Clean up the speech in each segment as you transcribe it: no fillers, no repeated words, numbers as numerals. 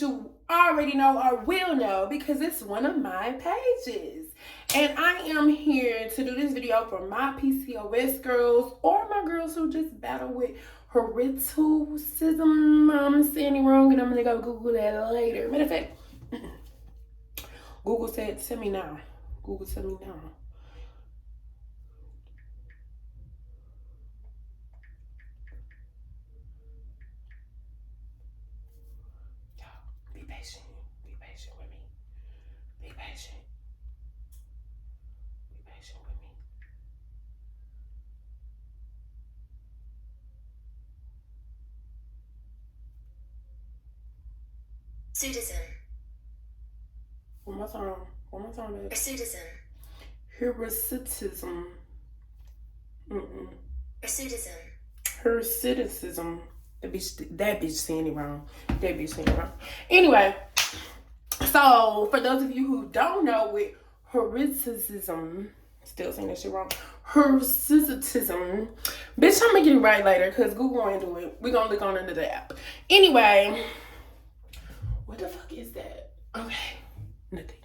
you already know or will know because it's one of my pages. And I am here to do this video for my PCOS girls or my girls who just battle with hirsutism. I'm saying it wrong and I'm gonna go Google that later. Matter of fact, Google said, tell me now. Google, tell me now. Be patient. Be patient with me. Be patient. Be patient with me. Hirsutism. One more time, baby. Hirsutism. Hirsutism. Hirsutism. Hirsutism. That bitch saying it wrong. Anyway, so for those of you who don't know what hirsutism, still saying that shit wrong. Hirsutism. Bitch, I'm gonna get it right later because Google ain't do it. We're gonna look on into the app. Anyway, what the fuck is that? Okay, nothing.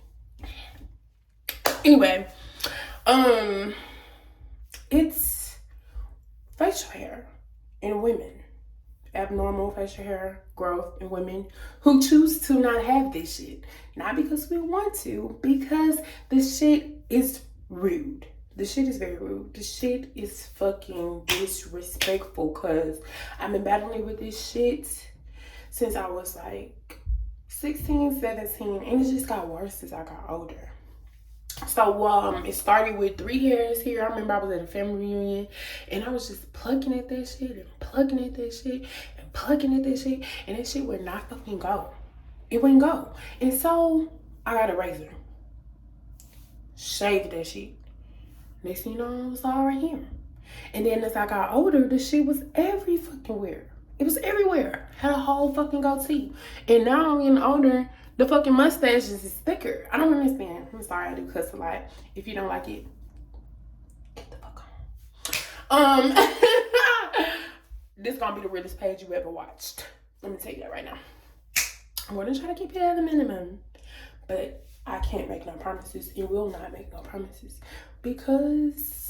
Anyway, it's facial hair in women. Abnormal facial hair growth in women who choose to not have this shit. Not because we want to, because the shit is rude. The shit is very rude. The shit is fucking disrespectful because I've been battling with this shit since I was like 16, 17, and it just got worse as I got older. So it started with 3 hairs here. I remember I was at a family reunion and I was just plucking at that shit and plucking at that shit and plucking at that shit, and that shit would not fucking go. It wouldn't go. And so I got a razor, shaved that shit. Next thing you know, it was all right here. And then as I got older, the shit was every fucking where. It was everywhere. Had a whole fucking goatee. And now I'm getting older, the fucking mustache is thicker. I don't understand. I'm sorry, I do cuss a lot. If you don't like it, get the fuck on. This gonna be the realest page you ever watched. Let me tell you that right now. I'm gonna try to keep it at a minimum, but I can't make no promises and will not make no promises because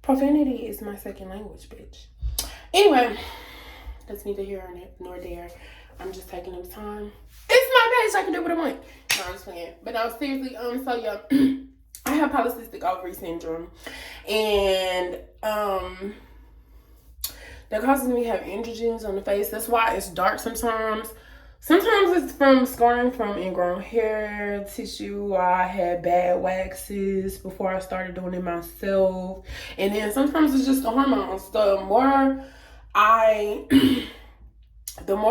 profanity is my second language, bitch. Anyway, that's neither here nor there. I'm just taking up time. It's my page. I can do what I want. No, I'm just playing. But no, seriously, so yeah, I have polycystic ovary syndrome, and that causes me to have androgens on the face. That's why it's dark sometimes. Sometimes it's from scarring from ingrown hair tissue. I had bad waxes before I started doing it myself, and then sometimes it's just the hormones. The more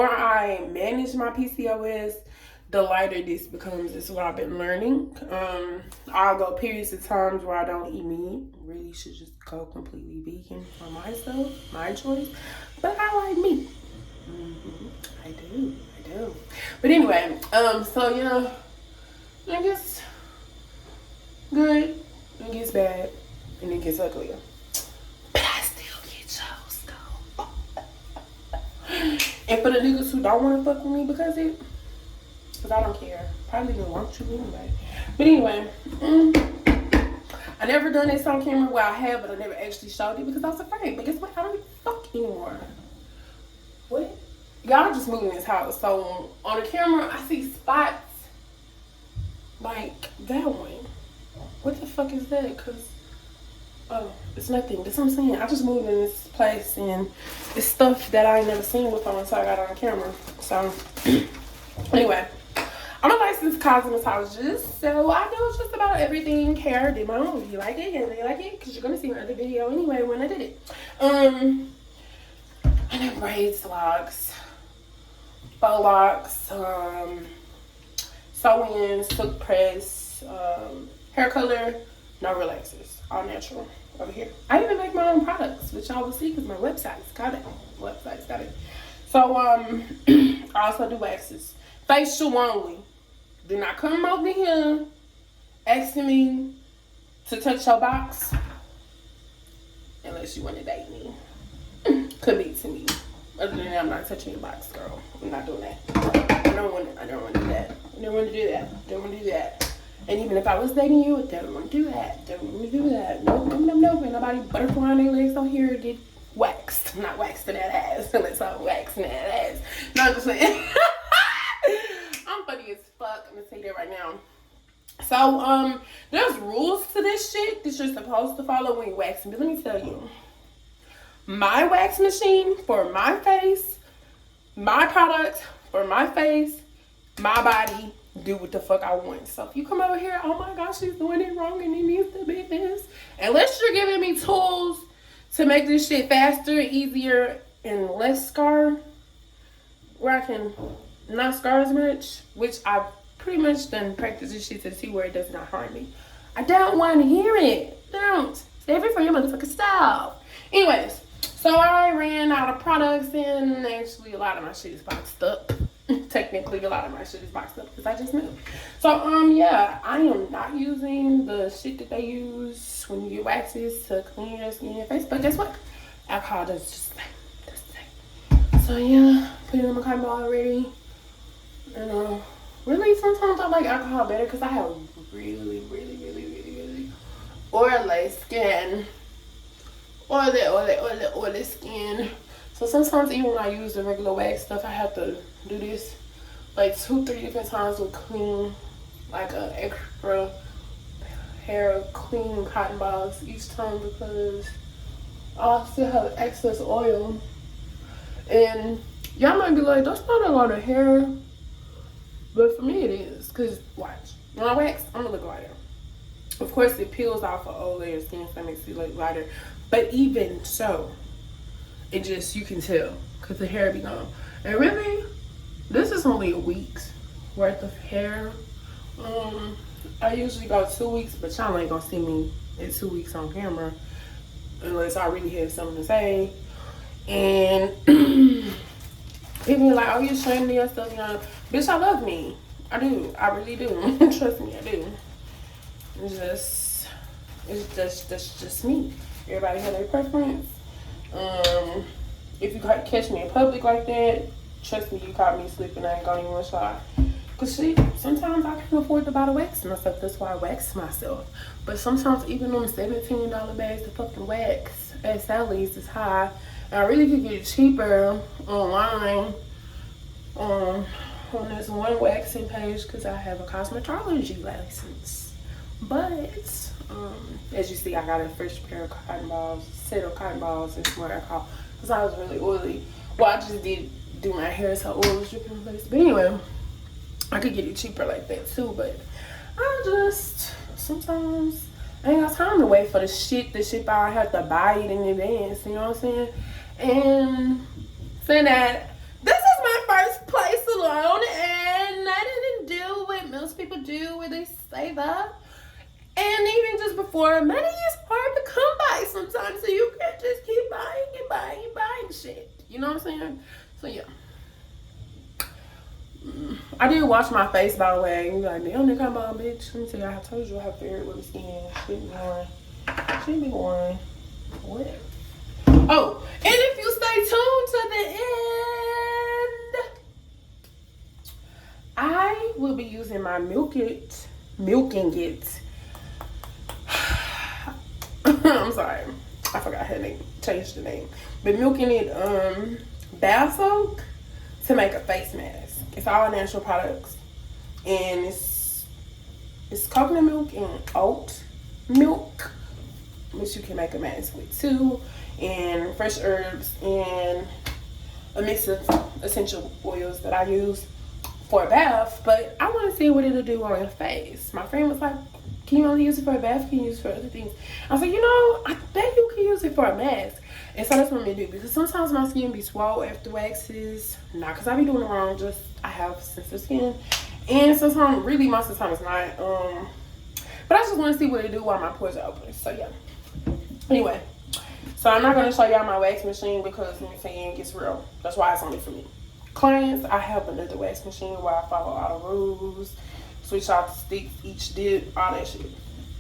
I manage my PCOS, the lighter this becomes. Is what I've been learning. I'll go periods of times where I don't eat meat. Really should just go completely vegan for myself, my choice. But I like meat. I do. But anyway, so yeah, it gets good, it gets bad, and it gets uglier. But I still get chose though. And for the niggas who don't want to fuck with me because I don't care. Probably didn't want you anyway. But anyway, I never done this on camera. Well, I have, but I never actually showed it because I was afraid. But guess what? I don't even fuck anymore. What? Y'all just moving this house. So on the camera, I see spots like that one. What the fuck is that? Cause it's nothing. That's what I'm saying. I just moved in this place and it's stuff that I ain't never seen before until I got on camera. So anyway, I'm a licensed cosmetologist, so I know just about everything hair, demo. If you like it, and they like it, because you're gonna see my other video anyway when I did it. I know braids, locks, faux locks, sew-ins, silk press, hair color, no relaxers, all natural over here. I even make my own products, which y'all will see because my website's got it. So I also do waxes, facial only. Do not come over here asking me to touch your box unless you want to date me. Commit to me. Other than that, I'm not touching your box, girl. I'm not doing that. I don't want to do that. I don't want to do that. Don't want to do that. And even if I was dating you, I don't want to do that. Don't want to do that. Nope. Ain't nobody butterflying their legs on here get waxed. I'm not waxing that ass unless I'm waxing that ass. No, I'm just saying. I'm funny as fuck. I'm gonna say that right now. So, there's rules to this shit that you're supposed to follow when you're waxing. But let me tell you, my wax machine for my face, my products for my face, my body, do what the fuck I want. So if you come over here, oh my gosh, she's doing it wrong and it needs to be this. Unless you're giving me tools to make this shit faster, easier, and less scar, where I can not scar as much, which I've pretty much done practice this shit to see where it does not harm me. I don't want to hear it. Don't. Save it for your motherfucking self. Anyways, so I ran out of products and actually a lot of my shit is boxed up. Technically, a lot of my shit is boxed up because I just moved. So, yeah, I am not using the shit that they use when you get waxes to clean your skin and face. But guess what? Alcohol does just the same. So, yeah, put it in my cotton ball already. And, really, sometimes I like alcohol better because I have really oily skin. Oily skin. So sometimes even when I use the regular wax stuff, I have to do this like 2-3 different times with clean, like a extra pair of clean cotton balls each time because I still have excess oil. And y'all might be like, that's not a lot of hair. But for me it is, because watch, when I wax, I'm gonna look lighter. Of course it peels off of old layer skin, so that makes it look lighter. But even so, it just, you can tell, because the hair be gone. And really, this is only a week's worth of hair. I usually go 2 weeks, but y'all ain't gonna see me in 2 weeks on camera unless I really have something to say. And people are like, oh, you're ashamed of yourself, you know. Bitch, I love me. I do. I really do. Trust me, I do. It's just me. Everybody has their preference. If you catch me in public like that, trust me, you caught me sleeping. I ain't going even one shot. Cause shit, sometimes I can't afford to buy the wax myself. That's why I wax myself. But sometimes even them $17 bags of fucking wax at Sally's is high. And I really could get it cheaper online on this one waxing page because I have a cosmetology license. But as you see, I got a fresh pair of cotton balls, set of cotton balls, and some more alcohol because I was really oily. Well, I just did do my hair so oil was dripping in place. But anyway, I could get it cheaper like that too. But I just sometimes I ain't got time to wait for the shit to ship out. I have to buy it in advance. You know what I'm saying? And saying that, this is my first place alone, and I didn't do what most people do where they save up. And even just before, money is hard to come by sometimes, so you can't just keep buying and buying and buying shit. You know what I'm saying? So yeah. I did wash my face, by the way. You like, damn, they come on, bitch. Let me tell you, I told you I have very oily skin. Shouldn't be boring. Whatever. Oh, and if you stay tuned to the end, I will be using my Milking It. I'm sorry, I forgot her name. Changed the name, but Milking It bath soak to make a face mask. It's all natural products, and it's coconut milk and oat milk, which you can make a mask with too, and fresh herbs and a mix of essential oils that I use for a bath. But I want to see what it'll do on your face. My friend was like, can you only use it for a bath? Can you use it for other things? I was like, you know, I bet you can use it for a mask. And so that's what I'm gonna do, because sometimes my skin be swole after waxes. Not because I be doing it wrong, just I have sensitive skin. And sometimes, really most of the time it's not. But I just want to see what it do while my pores are open. So yeah. Anyway, so I'm not gonna show y'all my wax machine because let me tell you, it gets real. That's why it's only for me. Clients, I have another wax machine where I follow all the rules, switch out the sticks, each dip, all that shit.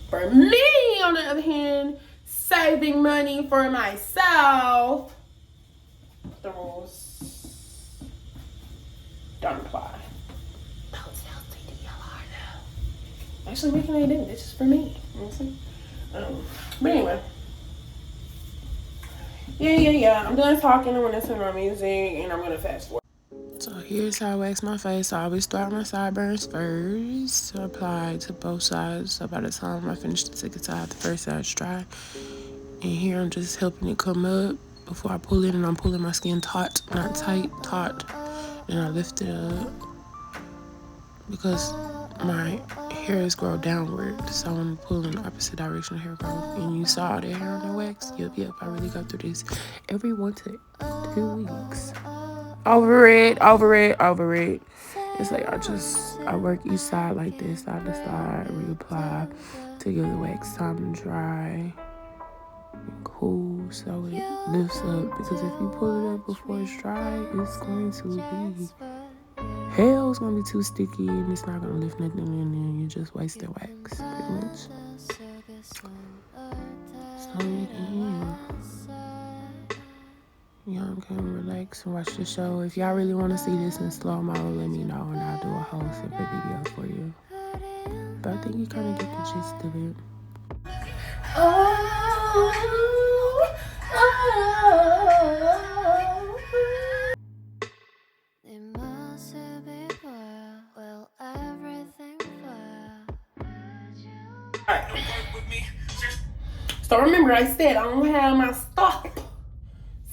For me, on the other hand, saving money for myself, the rules don't apply. Don't sell CDLR now. Actually, what can I do? This is for me. Honestly. But anyway. Yeah. I'm done talking. I'm gonna turn on music and I'm gonna fast forward. So here's how I wax my face. So I always start my sideburns first. So apply to both sides. So by the time I finish the second side, the first side's dry. And here I'm just helping it come up before I pull it, and I'm pulling my skin taut, not tight, taut. And I lift it up because my hairs grow downward. So I'm pulling the opposite direction of hair growth. And you saw the hair on the wax? Yep. I really go through this every 1 to 2 weeks. Over it. It's like I work each side like this, side to side, reapply to give the wax time to dry and cool so it lifts up. Because if you pull it up before it's dry, it's going to be too sticky and it's not gonna lift nothing, and then you just waste the wax pretty much. So y'all can relax and watch the show. If y'all really want to see this in slow-mo, let me know and I'll do a whole separate video for you. But I think you kind of get the gist of it. Alright. So remember I said I don't have my stuff.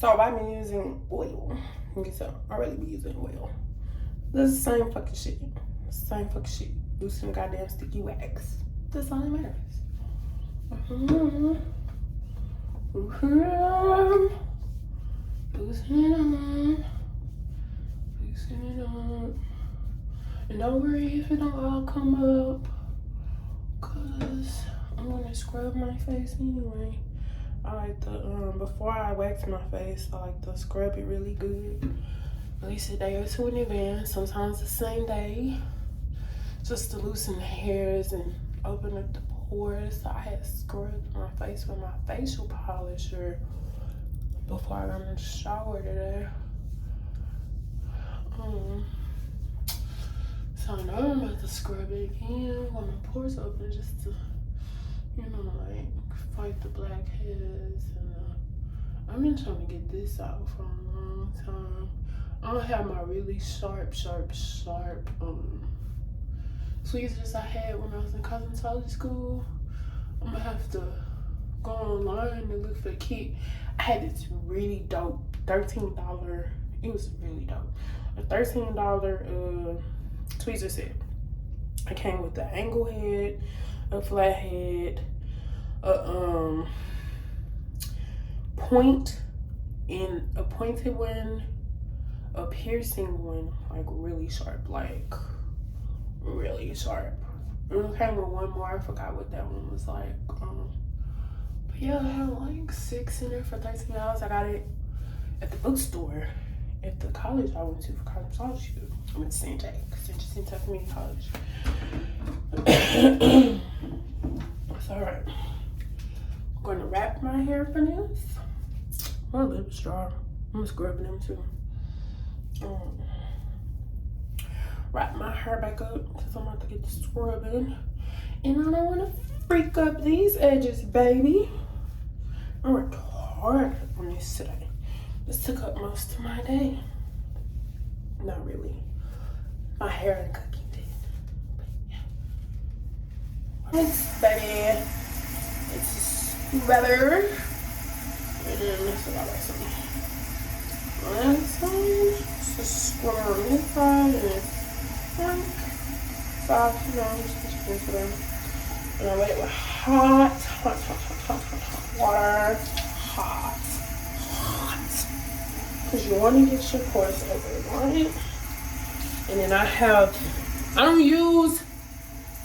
So I've been using oil. So I really be using oil. This is the same fucking shit. Using goddamn sticky wax. That's all that matters. Loosen it up. And don't worry if it don't all come up, cause I'm gonna scrub my face anyway. I like to, before I wax my face, I like to scrub it really good. At least a day or two in advance, sometimes the same day. Just to loosen the hairs and open up the pores. So I had scrubbed my face with my facial polisher before I got in the shower today. So now I'm about to scrub it again when my pores open, just to, like fight the blackheads. And I've been trying to get this out for a long time. I don't have my really sharp tweezers I had when I was in cosmetology school. I'm gonna have to go online and look for the kit. I had this really dope $13. It was really dope. A $13 tweezer set. It came with the angle head, a flat head, a point, and a pointed one, a piercing one, like really sharp, really sharp. And it came with one more. I forgot what that one was like. But yeah, I had like 6 in there for $13. I got it at the bookstore at the college I went to for cosmetology. I went to St. Jack Community College. It's alright. I'm going to wrap my hair for this. My lips dry. I'm scrubbing them too. Wrap my hair back up because I'm about to get the scrubbing. And I don't want to freak up these edges, baby. I worked hard on this today. This took up most of my day. Not really. My hair and cooking did. But yeah. Thanks, baby. It's better. And then let's see about that something. On that side, just scrub on this side and soft, just rinse it in. And I let it with hot water. Hot. Because you want to get your pores open, right? And then I don't use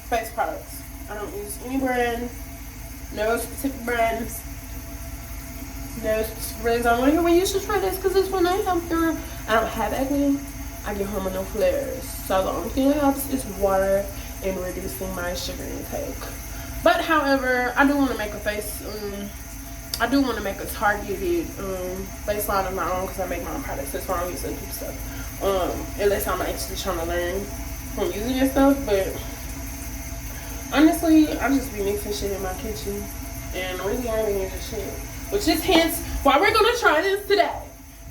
face products. I don't use any brand, no specific brands. No specific brands. I'm like, well, you should try this because this one I don't have acne. I get hormonal flares. So the only thing that helps is water and reducing my sugar intake. But however, I do want to make a face, I do want to make a targeted face line of my own because I make my own products. That's why I don't use other people's stuff. Unless I'm actually trying to learn from using it stuff. But honestly, I just be mixing shit in my kitchen, and really I ain't using shit. Which is hence why we're gonna try this today.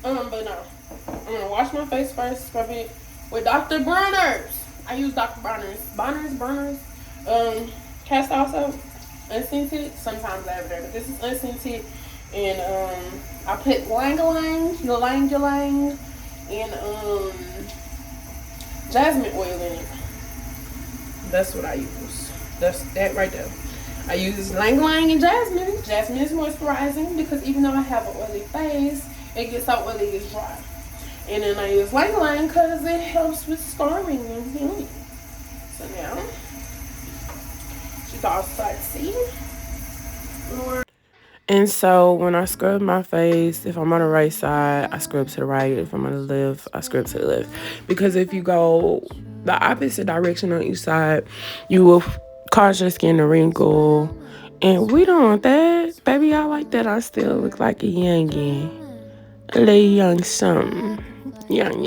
But no, I'm gonna wash my face first, scrub it with Dr. Bronner's. I use Dr. Bronner's, cast off soap, unscented. Sometimes I have it there, but this is unscented. And I put ylang ylang, and jasmine oil in it. That's what I use. That's that right there. I use ylang ylang and jasmine. Jasmine is moisturizing because even though I have an oily face, it gets so oily it's dry. And then I use ylang ylang because it helps with scarring and healing. So now she's all sexy. And so when I scrub my face, if I'm on the right side, I scrub to the right. If I'm on the left, I scrub to the left. Because if you go the opposite direction on each side, you will cause your skin to wrinkle. And we don't want that. Baby, I like that I still look like a youngin'. A little young something. Young.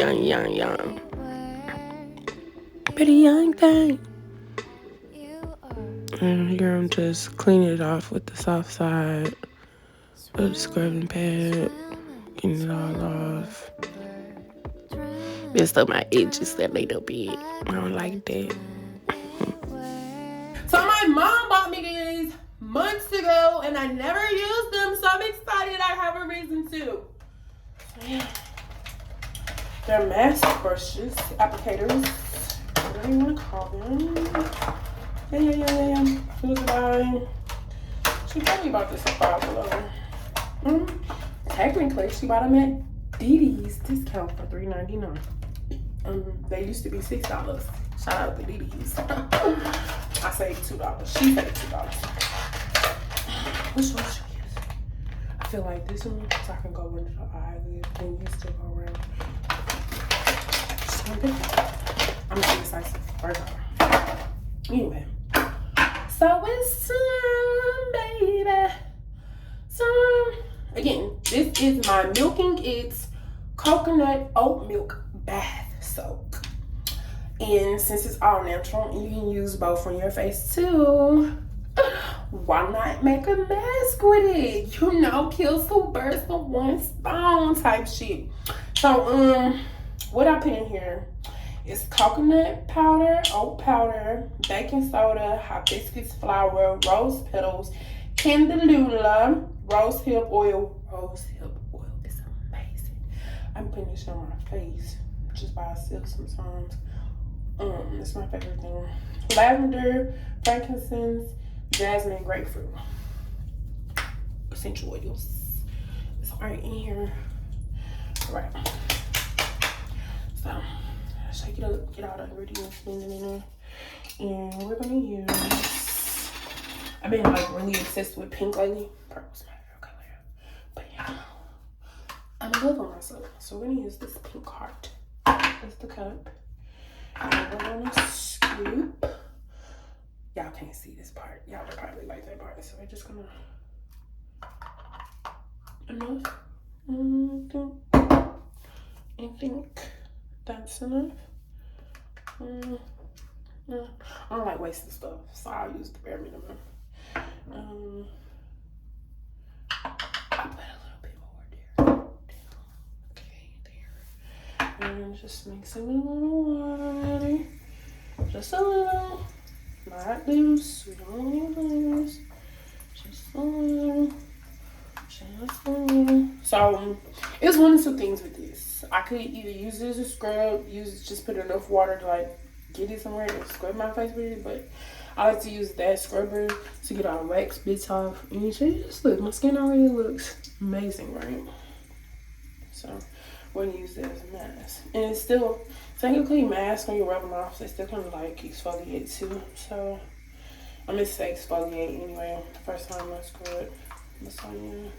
Pretty young thing. And here I'm just cleaning it off with the soft side of the scrubbing pad, getting it all off. Messed up my edges a little bit. I don't like that. So my mom bought me these months ago, and I never used them, so I'm excited I have a reason to. Yeah. They're mask brushes, applicators, whatever you want to call them. Yeah. She was buying. She probably bought this at $5. Technically, she bought them at DD's discount for $3.99. They used to be $6. Shout out to DD's. I saved $2. She saved $2. Which one should I use? I feel like this one, so I can go under the eyelid and you still go around. Just gonna pick it. I'm gonna be decisive first time. Anyway. So it's time, baby. So, again, this is my Milking It's coconut oat milk bath soak. And since it's all natural and you can use both on your face too, why not make a mask with it? You know, kill two birds with one stone type shit. So, what I put in here is coconut powder, oat powder, baking soda, hibiscus flower, rose petals, candelula, rosehip oil. Rosehip oil is amazing. I'm putting this on my face just by itself sometimes. It's my favorite thing. Lavender, frankincense, jasmine, grapefruit. Essential oils. It's right in here. All right. So, shake it up, get all the ingredients in there. And we're gonna use, I've been like really obsessed with pink lately. Purple's my favorite color. But yeah, I'm in love with myself. So we're gonna use this pink heart as the cup. And we're gonna scoop. Y'all can't see this part. Y'all would probably like that part. So we're just gonna, enough. I think that's enough. I don't like wasting stuff, so I'll use the bare minimum. I'll put a little bit more there. Okay, there. And just mix it with a little water. Just a little. Not loose. We don't need loose. Just a little. So it's one of two things with this. I could either use it as a scrub, just put enough water to like get it somewhere and scrub my face with it, but I like to use that scrubber to get all wax bits off. And you see, just look, my skin already looks amazing, right? So we're gonna use that as a mask. And it's still technically mask when you rub them off, so it's still kind of like exfoliate too. So I'm gonna say exfoliate anyway. The first time I scrub this on you.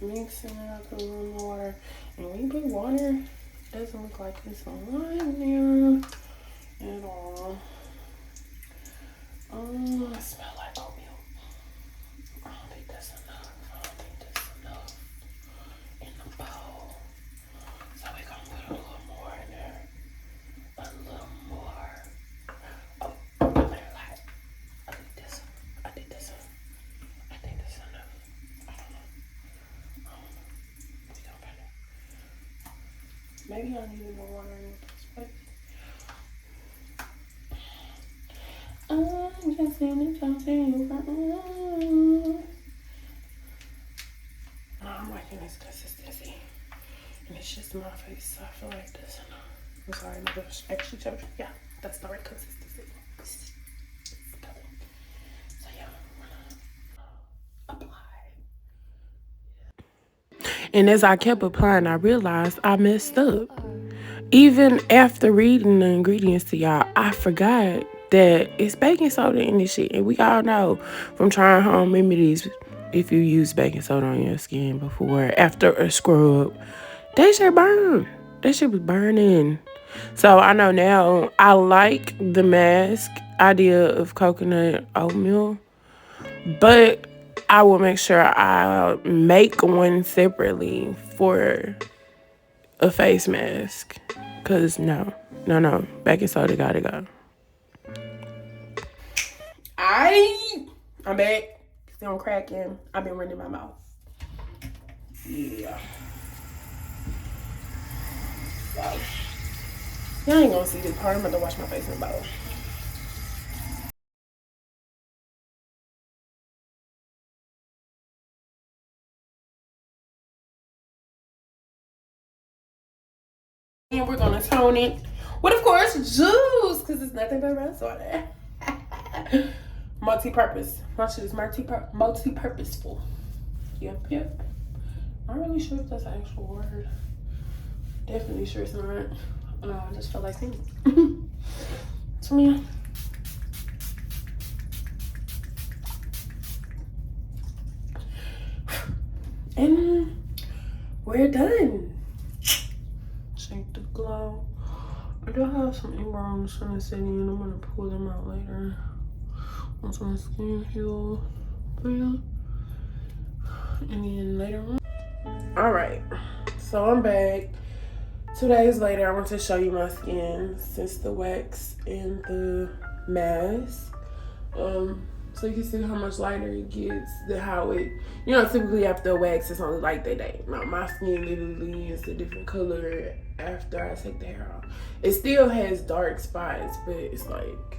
Mixing it up with a little more water. And when you put water, it doesn't look like it's on there at all. I smell like oatmeal. I don't think that's enough. In the bowl. So we're gonna put a Maybe I need more water in this. I'm just in talking you. I'm liking this consistency. And it's just my face, so I feel like this. I'm sorry, my brush actually showed you. Yeah, that's the right consistency. So yeah, I'm gonna apply. And as I kept applying, I realized I messed up. Even after reading the ingredients to y'all, I forgot that it's baking soda in this shit. And we all know from trying home remedies, if you use baking soda on your skin before, after a scrub, that shit burn. That shit was burning. So I know now I like the mask idea of coconut oatmeal, but I will make sure I make one separately for a face mask. Cause no, baking soda gotta go. I'm back. Still cracking. I've been running my mouth. Yeah. So, y'all ain't gonna see this part. I'm gonna wash my face in the bowl. And we're gonna tone it with, of course, juice, because it's nothing but rose water. Multi-purpose. My shit is multi-purposeful. Yep. I'm really sure if that's an actual word. Definitely sure it's not. I just felt like saying it. So yeah. And we're done. Shake the glow. I do have some ingrowns in the city and I'm gonna pull them out later once my skin heals. But yeah. And then later on. Alright, so I'm back. 2 days later, I want to show you my skin since the wax and the mask. So you can see how much lighter it gets, how it, typically after a wax, it's only like that day. Now, my skin literally is a different color after I take the hair off. It still has dark spots, but it's like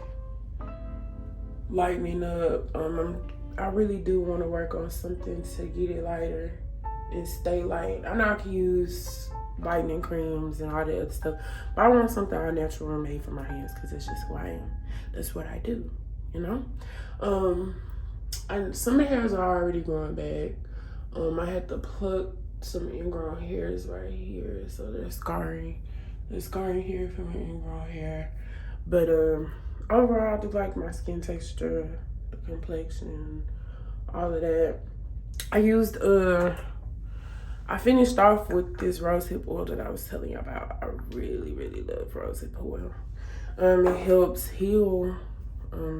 lightening up. I really do want to work on something to get it lighter and stay light. I know I can use lightening creams and all that other stuff, but I want something all natural and made for my hands because it's just who I am. That's what I do, some hairs are already growing back. I had to pluck some ingrown hairs right here, so there's scarring here from an ingrown hair. But overall, I do like my skin texture, the complexion, all of that. I finished off with this rosehip oil that I was telling you about. I really, really love rosehip oil. It helps heal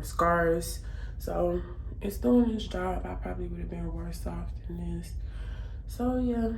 scars. So it's doing its job. I probably would have been worse off than this. So yeah.